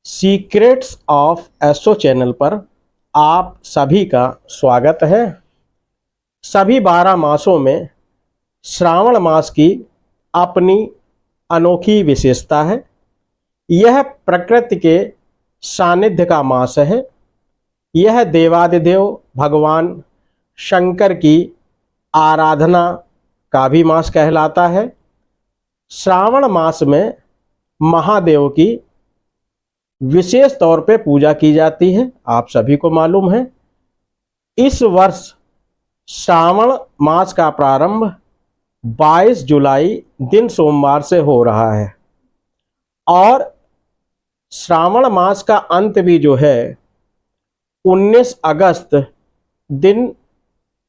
Secrets of astro channel पर आप सभी का स्वागत है। सभी 12 मासों में श्रावण मास की अपनी अनोखी विशेषता है। यह प्रकृति के सानिध्य का मास है। यह देवादिदेव भगवान शंकर की आराधना का भी मास कहलाता है। श्रावण मास में महादेव की विशेष तौर पे पूजा की जाती है, आप सभी को मालूम है। इस वर्ष श्रावण मास का प्रारंभ 22 जुलाई दिन सोमवार से हो रहा है और श्रावण मास का अंत भी जो है 19 अगस्त दिन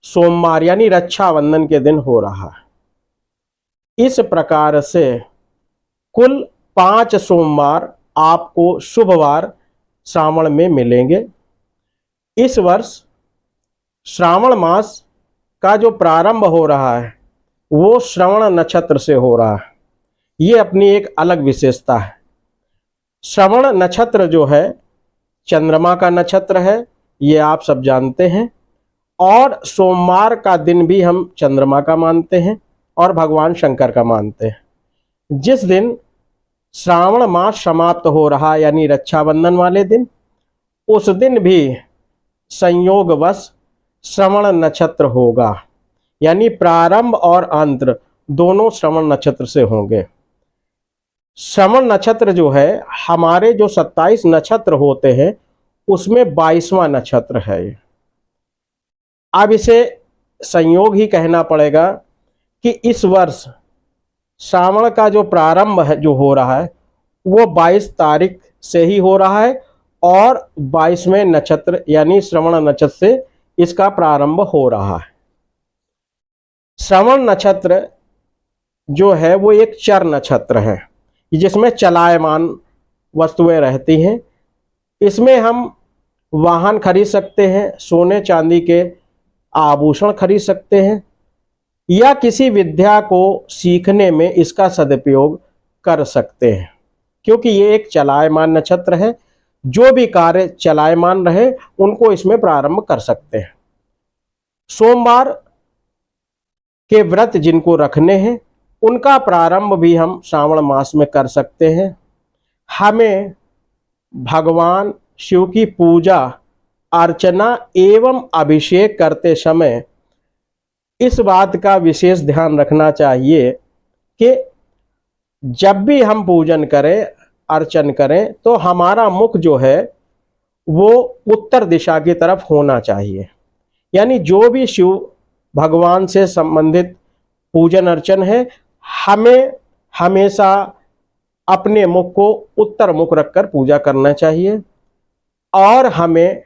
सोमवार यानी रक्षाबंधन के दिन हो रहा है। इस प्रकार से कुल 5 सोमवार आपको शुभवार श्रावण में मिलेंगे। इस वर्ष श्रावण मास का जो प्रारंभ हो रहा है वो श्रवण नक्षत्र से हो रहा है। ये अपनी एक अलग विशेषता है। श्रवण नक्षत्र जो है चंद्रमा का नक्षत्र है, ये आप सब जानते हैं। और सोमवार का दिन भी हम चंद्रमा का मानते हैं और भगवान शंकर का मानते हैं। जिस दिन श्रावण मास समाप्त हो रहा यानी रक्षाबंधन वाले दिन, उस दिन भी संयोगवश श्रवण नक्षत्र होगा, यानी प्रारंभ और अंत दोनों श्रवण नक्षत्र से होंगे। श्रवण नक्षत्र जो है हमारे जो 27 नक्षत्र होते हैं उसमें 22वां नक्षत्र है। अब इसे संयोग ही कहना पड़ेगा कि इस वर्ष श्रावण का जो प्रारंभ है जो हो रहा है वो 22 तारीख से ही हो रहा है और 22वें नक्षत्र यानी श्रवण नक्षत्र से इसका प्रारंभ हो रहा है। श्रवण नक्षत्र जो है वो एक चर नक्षत्र है जिसमें चलायमान वस्तुएं रहती हैं। इसमें हम वाहन खरीद सकते हैं, सोने चांदी के आभूषण खरीद सकते हैं या किसी विद्या को सीखने में इसका सदुपयोग कर सकते हैं, क्योंकि ये एक चलायमान नक्षत्र है। जो भी कार्य चलायमान रहे उनको इसमें प्रारंभ कर सकते हैं। सोमवार के व्रत जिनको रखने हैं उनका प्रारंभ भी हम श्रावण मास में कर सकते हैं। हमें भगवान शिव की पूजा अर्चना एवं अभिषेक करते समय इस बात का विशेष ध्यान रखना चाहिए कि जब भी हम पूजन करें अर्चन करें तो हमारा मुख जो है वो उत्तर दिशा की तरफ होना चाहिए। यानी जो भी शिव भगवान से संबंधित पूजन अर्चन है हमें हमेशा अपने मुख को उत्तर मुख रखकर पूजा करना चाहिए। और हमें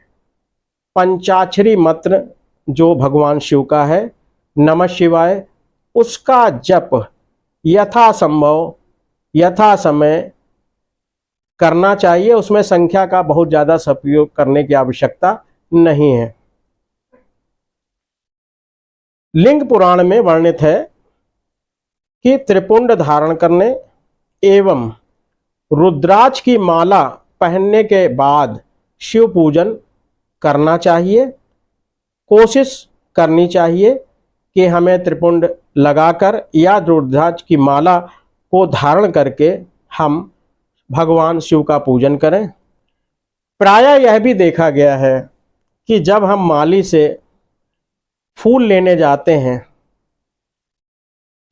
पंचाक्षरी मंत्र जो भगवान शिव का है नमः शिवाय, उसका जप यथासंभव यथा समय करना चाहिए। उसमें संख्या का बहुत ज़्यादा सदुपयोग करने की आवश्यकता नहीं है। लिंग पुराण में वर्णित है कि त्रिपुंड धारण करने एवं रुद्राक्ष की माला पहनने के बाद शिव पूजन करना चाहिए। कोशिश करनी चाहिए कि हमें त्रिपुंड लगाकर या रुद्राक्ष की माला को धारण करके हम भगवान शिव का पूजन करें। प्रायः यह भी देखा गया है कि जब हम माली से फूल लेने जाते हैं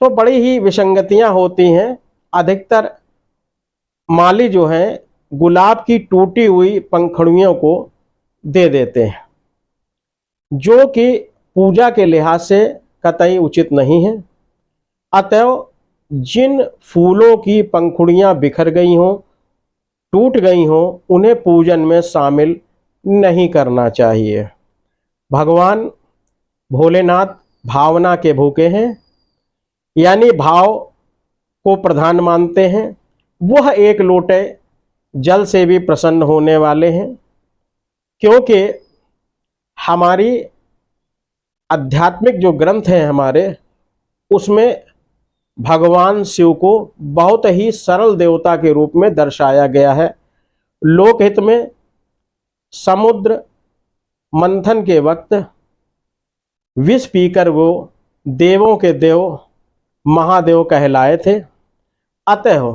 तो बड़ी ही विसंगतियां होती हैं। अधिकतर माली जो है गुलाब की टूटी हुई पंखुड़ियों को दे देते हैं, जो कि पूजा के लिहाज से कतई उचित नहीं है। अतएव जिन फूलों की पंखुड़ियां बिखर गई हों, टूट गई हों, उन्हें पूजन में शामिल नहीं करना चाहिए। भगवान भोलेनाथ भावना के भूखे हैं, यानी भाव को प्रधान मानते हैं। वह एक लोटे जल से भी प्रसन्न होने वाले हैं, क्योंकि हमारी आध्यात्मिक जो ग्रंथ हैं हमारे उसमें भगवान शिव को बहुत ही सरल देवता के रूप में दर्शाया गया है। लोकहित में समुद्र मंथन के वक्त विष पीकर वो देवों के देव महादेव कहलाए थे। अतः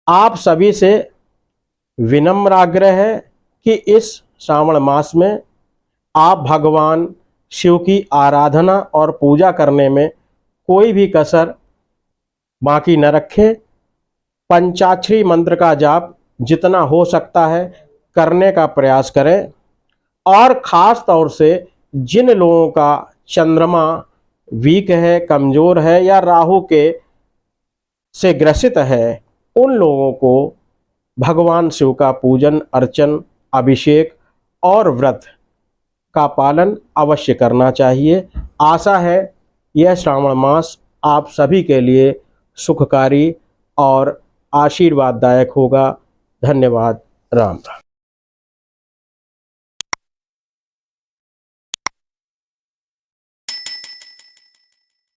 आप सभी से विनम्र आग्रह है कि इस श्रावण मास में आप भगवान शिव की आराधना और पूजा करने में कोई भी कसर बाकी न रखें। पंचाक्षरी मंत्र का जाप जितना हो सकता है करने का प्रयास करें, और ख़ास तौर से जिन लोगों का चंद्रमा वीक है, कमज़ोर है या राहु के से ग्रसित है, उन लोगों को भगवान शिव का पूजन अर्चन अभिषेक और व्रत का पालन अवश्य करना चाहिए। आशा है यह श्रावण मास आप सभी के लिए सुखकारी और आशीर्वाददायक होगा। धन्यवाद। राम राम।